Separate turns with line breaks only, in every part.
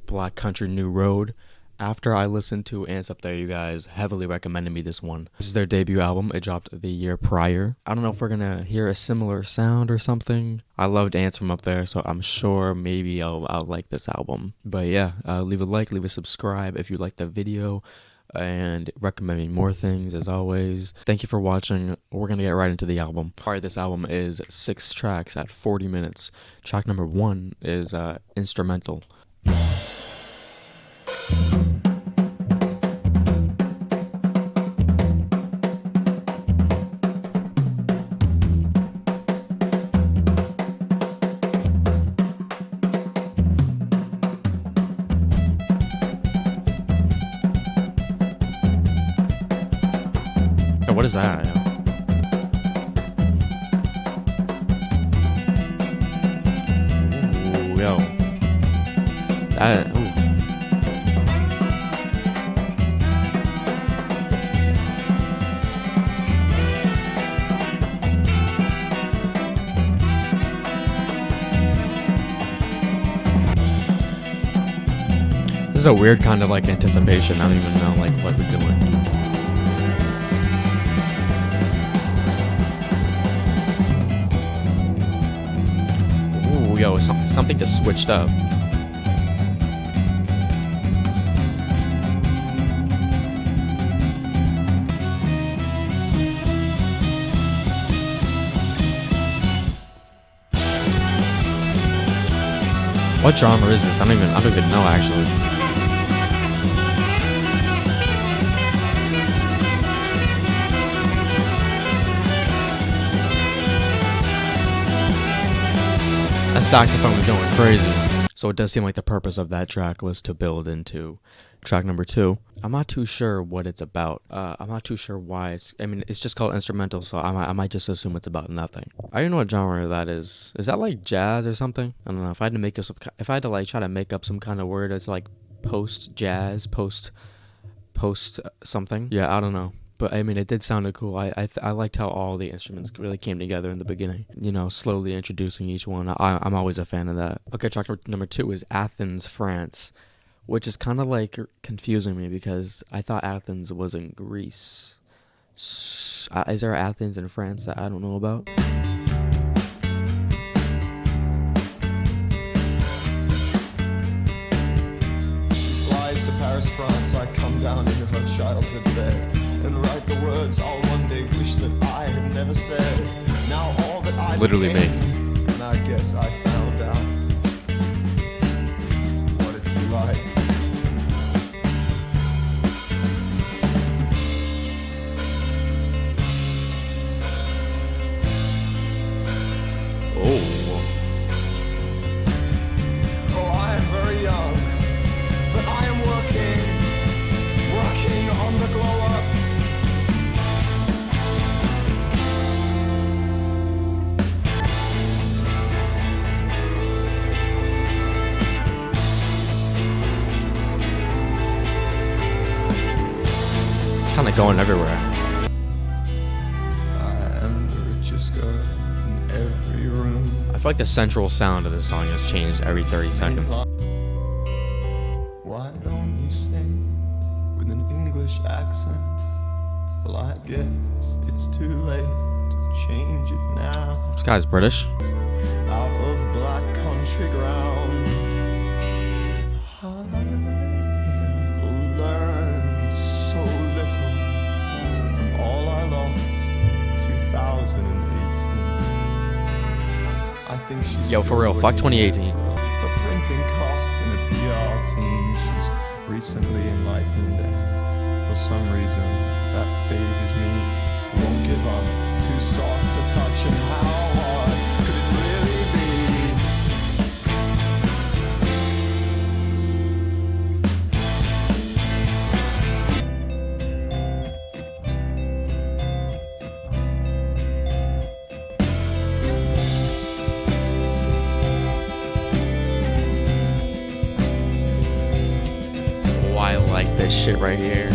Black Country New Road. After I listened to Ants Up There, you guys heavily recommended me this one. This is their debut album. It dropped the year prior. I don't know if we're gonna hear a similar sound or something. I loved Ants from Up There, so I'm sure maybe I'll like this album. But yeah, leave a like, leave a subscribe if you like the video, and recommend me more things as always. Thank you for watching. We're gonna get right into the album. Alright, this album is 6 tracks at 40 minutes. Track number 1 is instrumental. Oh, what is that? Ooh, yo. That, ooh. This is a weird kind of like anticipation. I don't even know like what we're doing. Ooh, yo, something just switched up. What genre is this? I don't even know actually. That saxophone was going crazy. So it does seem like the purpose of that track was to build into track number 2. I'm not too sure what it's about. I'm not too sure why it's just called instrumental, so I might just assume it's about nothing. I don't know what genre that is. Is that like jazz or something? I don't know. If I had to like try to make up some kind of word that's like post jazz, post something. Yeah, I don't know. But I mean, it did sound cool. I liked how all the instruments really came together in the beginning. You know, slowly introducing each one. I'm always a fan of that. Okay, track number 2 is Athens, France, which is kind of like confusing me because I thought Athens was in Greece. Is there Athens in France that I don't know about?
She flies to Paris, France. I come down in her childhood bed and write the words I'll one day wish that I had never said. Now all that I
literally me.
And I guess I found out what it's like. Oh, I am very young, but I am working on the glow up.
It's kind of going everywhere.
I am the richest girl in every room.
I feel like the central sound of this song has changed every 30 seconds.
Why don't you sing with an English accent? Well, I guess it's too late to change it now.
This guy's British.
Out of black country ground, I've learned so little from all I lost in 2018. I think she's
Yo, for real, fuck 2018.
For printing costs in a PR team. She's recently enlightened, and for some reason that phases me. Won't give up, too soft to touch, and how hard could it really
I like this shit right here.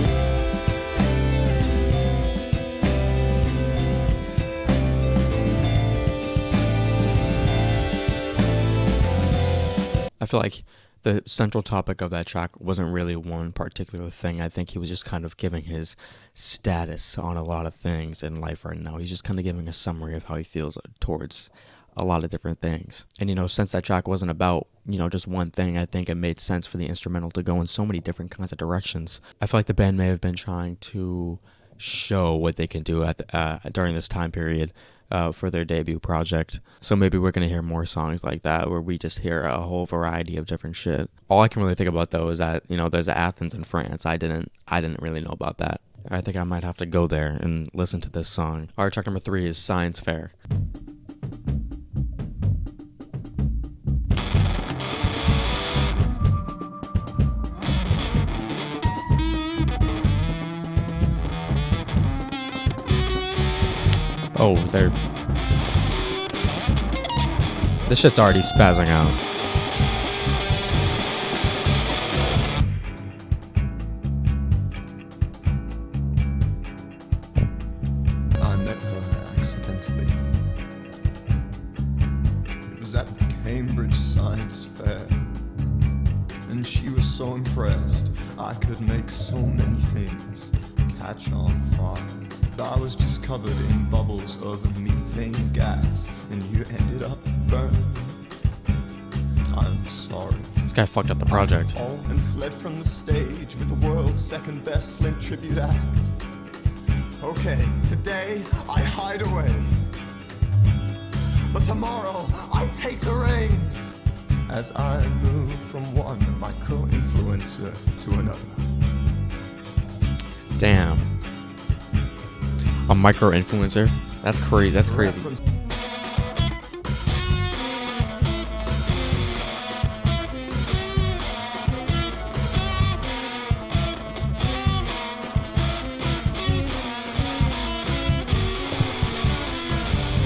I feel like the central topic of that track wasn't really one particular thing. I think he was just kind of giving his status on a lot of things in life right now. He's just kind of giving a summary of how he feels towards a lot of different things. And, since that track wasn't about, just one thing, I think it made sense for the instrumental to go in so many different kinds of directions. I feel like the band may have been trying to show what they can do during this time period for their debut project. So maybe we're going to hear more songs like that where we just hear a whole variety of different shit. All I can really think about, though, is that, there's Athens and France. I didn't really know about that. I think I might have to go there and listen to this song. All right, track number 3 is Science Fair. Oh, this shit's already spazzing out.
I met her accidentally. It was at the Cambridge Science Fair, and she was so impressed I could make so many things catch on fire. I was just covered in bubbles of methane gas, and you ended up burned. I'm sorry.
This guy fucked up the project.
And fled from the stage with the world's second best Slim tribute act. Okay, today I hide away, but tomorrow I take the reins as I move from one micro-influencer to another.
Damn. A micro-influencer? That's crazy. That's crazy.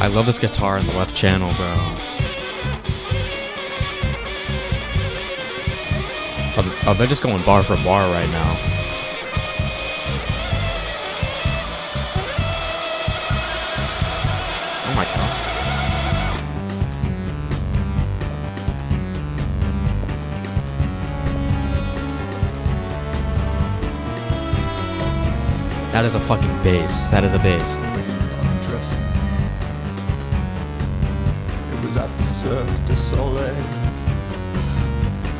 I love this guitar in the left channel, bro. Oh, they're just going bar for bar right now. Oh my god. That is a fucking bass. That is a bass.
Undressing. It was at the Cirque du Soleil,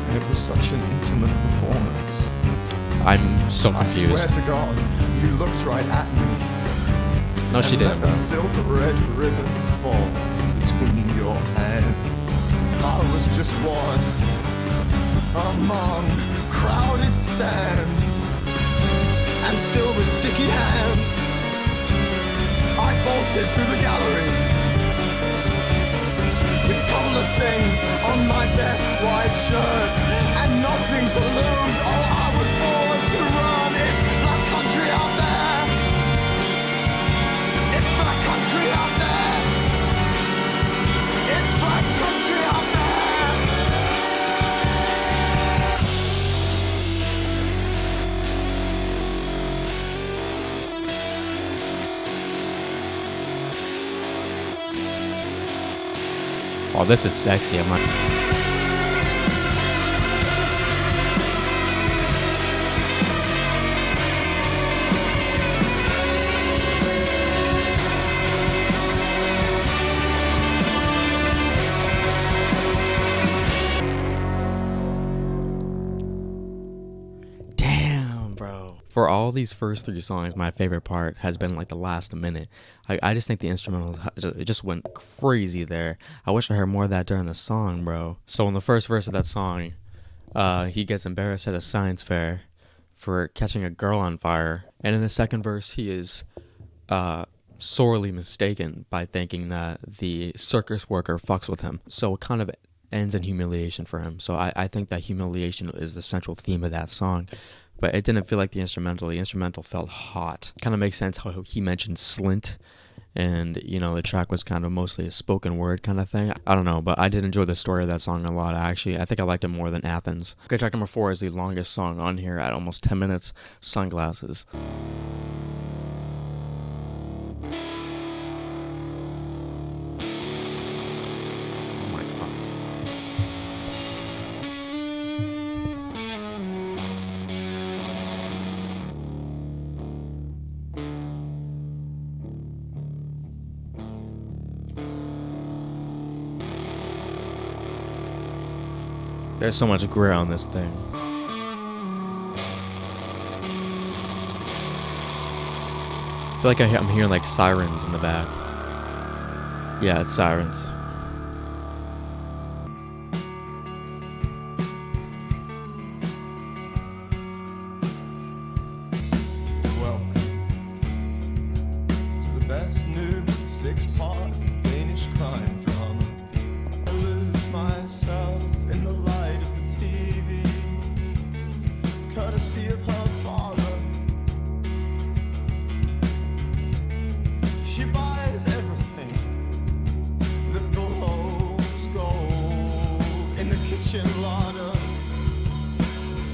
and it was such an intimate performance.
I'm so
I
confused.
swear to God, you looked right at me.
No, she didn't,
let
bro.
the silk red ribbon fall between your hands. I was just one among crowded stands, and still with sticky hands I bolted through the gallery with colorless stains on my best white shirt and nothing to lose. Oh, I was born to run. It's black country out there. It's black country out there. It's black country out there.
Oh, this is sexy. I'm not. Damn, bro. For all these first 3 songs, my favorite part has been like the last minute. I just think the instrumental, it just went crazy there. I wish I heard more of that during the song, bro. So in the first verse of that song, he gets embarrassed at a science fair for catching a girl on fire. And in the second verse, he is sorely mistaken by thinking that the circus worker fucks with him. So it kind of ends in humiliation for him. So I think that humiliation is the central theme of that song. But it didn't feel like the instrumental. The instrumental felt hot. Kind of makes sense how he mentioned Slint. And, the track was kind of mostly a spoken word kind of thing. I don't know, but I did enjoy the story of that song a lot, actually. I think I liked it more than Athens. Okay, track number 4 is the longest song on here at almost 10 minutes, Sunglasses. Oh my god. There's so much grit on this thing. I feel like I'm hearing like sirens in the back. Yeah, it's sirens.
Welcome to the best new 6-part Danish crime drama. I lose myself in the light of the TV, courtesy of her father. She buys everything that glows gold in the kitchen larder.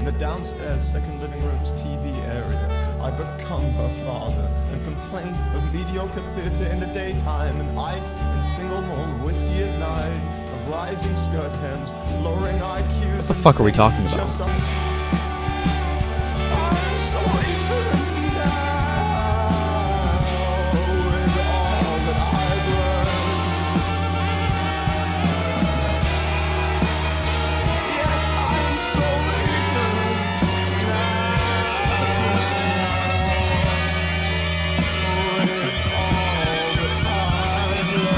In the downstairs second living room's TV area, I become her father and complain of mediocre theater in the daytime and ice and single malt whiskey at night, of rising skirt hems, lowering IQs.
What the fuck are we talking about?
I'm so even now with all that I've learned. Yes, I'm so ignorant now with all that I've learned. I'm so ignorant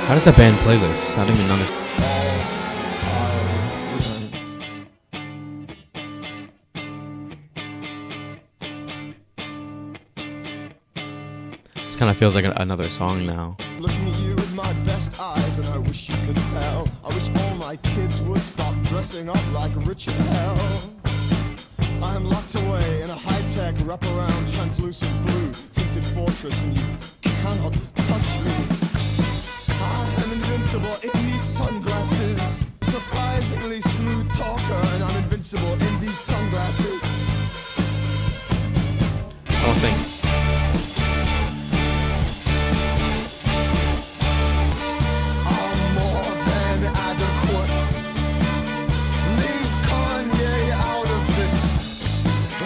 How does that band play this? I don't even understand. This kind of feels like another song now.
Looking at you with my best eyes, and I wish you could tell. I wish all my kids would stop dressing up like Richard Hell. I am locked away in a high-tech wraparound translucent blue tinted fortress, and you cannot touch me. I am invincible in these sunglasses. Surprisingly smooth talker, and I'm invincible in these sunglasses.
I don't think.
I'm more than adequate. Leave Kanye out of this.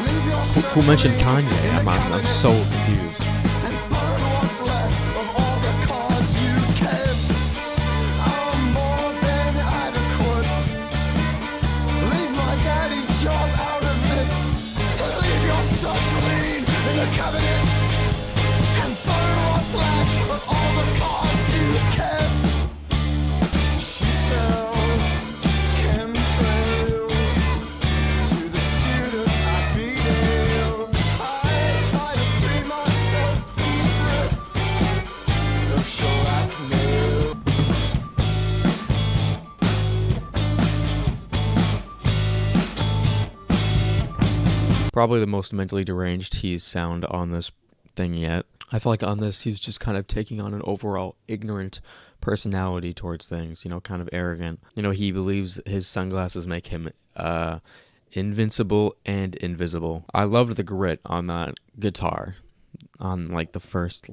Leave your
Who mentioned Kanye? I'm so confused.
and burn what's left of all the cards you kept. I'm more than adequate. Leave my daddy's job out of this. Leave your such lean in the cabinet and burn what's left of all the cards you kept. She sells chemtrails to the students at B-Dales. I try to free myself from the grip of shrapnel.
Probably the most mentally deranged he's sound on this thing yet. I feel like on this he's just kind of taking on an overall ignorant personality towards things, kind of arrogant. He believes his sunglasses make him invincible and invisible. I loved the grit on that guitar on like the first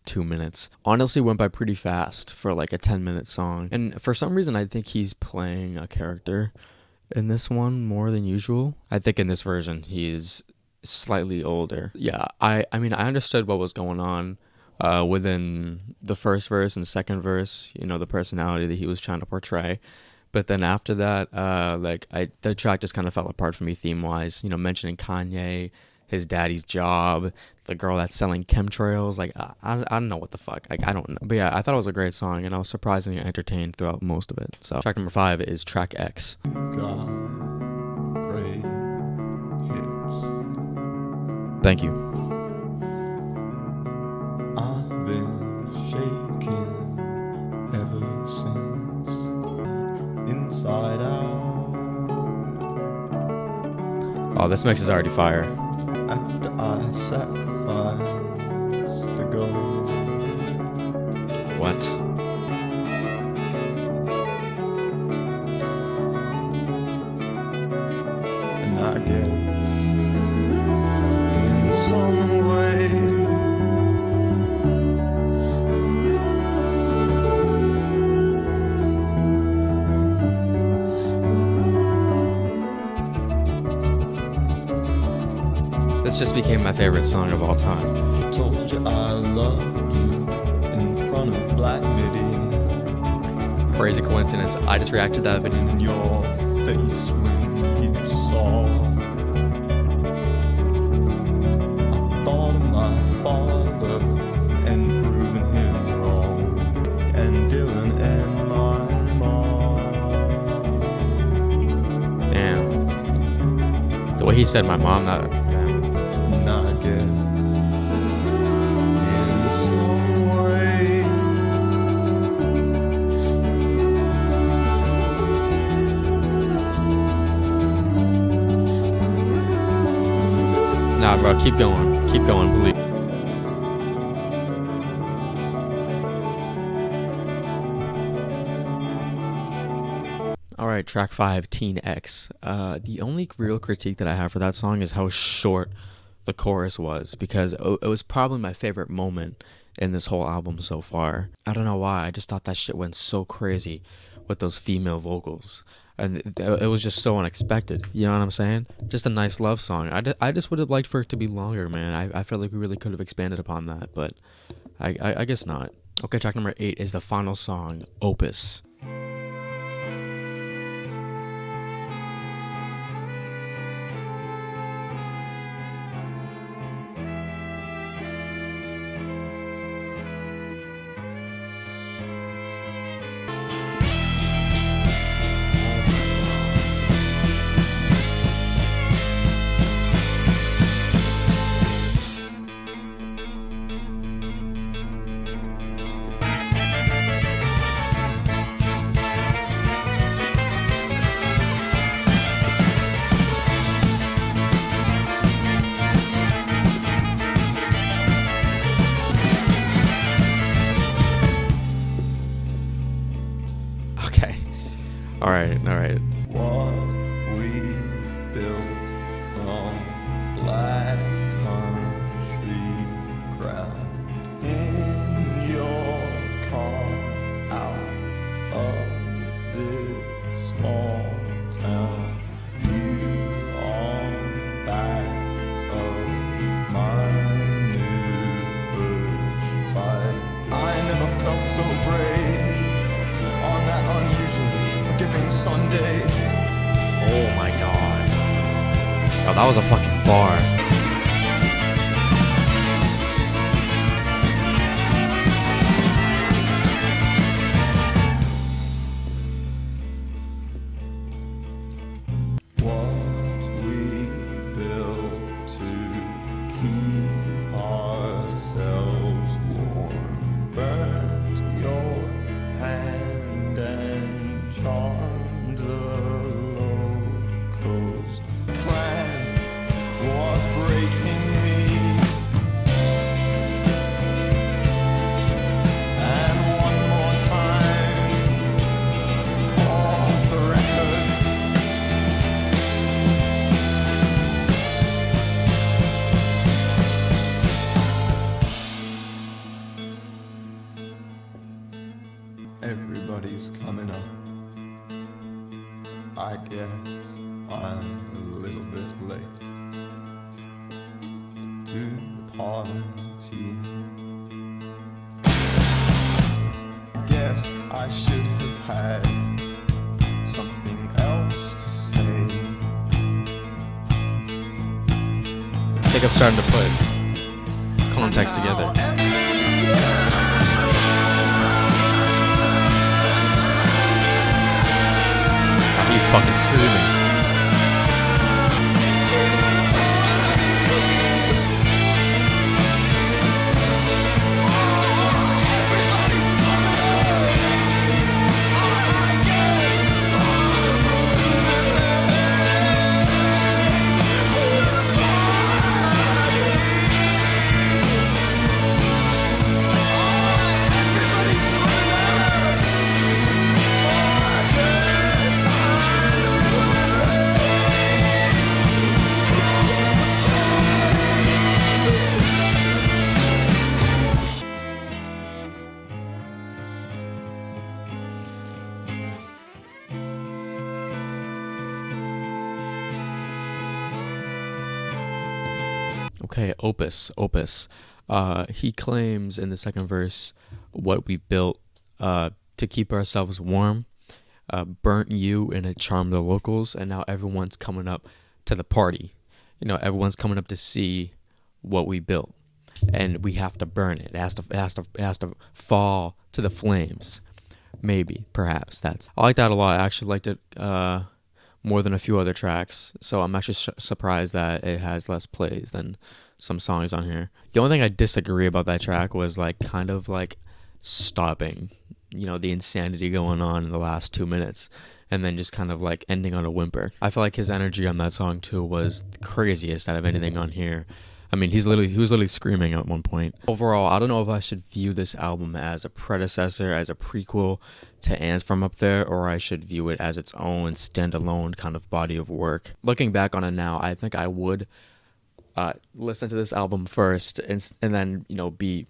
2 minutes. Honestly went by pretty fast for like a 10-minute song. And for some reason I think he's playing a character in this one more than usual. I think in this version he's slightly older. Yeah, I mean I understood what was going on within the first verse and second verse, the personality that he was trying to portray. But then after that, the track just kind of fell apart for me theme-wise. Mentioning Kanye, his daddy's job, the girl that's selling chemtrails. I don't know what the fuck. I don't know. But yeah, I thought it was a great song, and I was surprisingly entertained throughout most of it. So track number 5 is track X.
Got great hips.
Thank you.
I've been shaking ever since. Inside out.
Oh, this mix is already fire.
After I sacrificed the gold.
What?
And I guess in some way
This just became my favorite song of all time.
Told you I loved you in front of Black Midi.
Crazy coincidence. I just reacted to that video.
In your face when you saw. I thought of my father and proving him wrong. And Dylan and my mom.
Damn. The way he said my mom, that. Damn.
And I guess in some way
Nah, bro, keep going. Keep going, please. Alright, track 5, Teen X. The only real critique that I have for that song is how short the chorus was, because it was probably my favorite moment in this whole album so far. I don't know why, I just thought that shit went so crazy with those female vocals. And it was just so unexpected, you know what I'm saying? Just a nice love song. I just would have liked for it to be longer, man. I feel like we really could have expanded upon that, but I guess not. Okay, track number 8 is the final song, Opus. All right.
what we built from black country ground in your car out of this small town. You on back of my new push bike. I never felt so brave on that unusually forgiving Sunday.
Oh my god. Oh, that was a fucking bar.
What we built to keep ourselves warm burnt your hand and charmed the low-cost plan was breaking me. And one more time for the record, everybody's coming up. I guess I'm a little bit late to the party. Guess I should have had something else to say.
I think I'm starting to put context together. He's fucking screaming. Okay, Opus. He claims in the second verse, what we built to keep ourselves warm, burnt you and it charmed the locals, and now everyone's coming up to the party. Everyone's coming up to see what we built, and we have to burn it. It has to fall to the flames. Maybe, perhaps I like that a lot. I actually liked it more than a few other tracks, so I'm actually surprised that it has less plays than some songs on here. The only thing I disagree about that track was like kind of like stopping, the insanity going on in the last 2 minutes, and then just kind of like ending on a whimper. I feel like his energy on that song too was the craziest out of anything on here. I mean, he was literally screaming at one point. Overall, I don't know if I should view this album as a predecessor, as a prequel to Ants from Up There, or I should view it as its own standalone kind of body of work. Looking back on it now, I think I would listen to this album first, and then be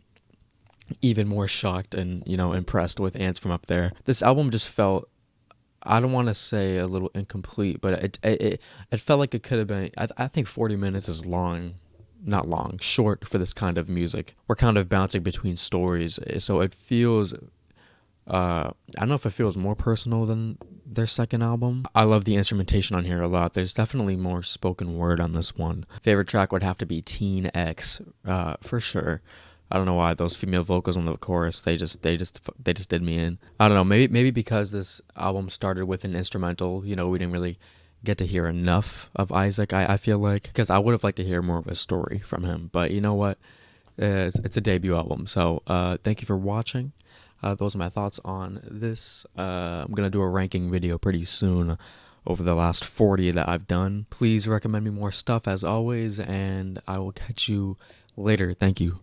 even more shocked and impressed with Ants from Up There. This album just felt, I don't want to say a little incomplete, but it felt like it could have been. I think 40 minutes is long. Not long, short for this kind of music. We're kind of bouncing between stories, so it feels, I don't know if it feels more personal than their second album. I love the instrumentation on here a lot. There's definitely more spoken word on this one. Favorite track would have to be Teen X, for sure. I don't know why those female vocals on the chorus, they just did me in. I don't know, maybe because this album started with an instrumental, we didn't really get to hear enough of Isaac, I feel like, because I would have liked to hear more of a story from him. But you know what, it's a debut album, so thank you for watching. Those are my thoughts on this. I'm gonna do a ranking video pretty soon over the last 40 that I've done. Please recommend me more stuff as always, and I will catch you later. Thank you.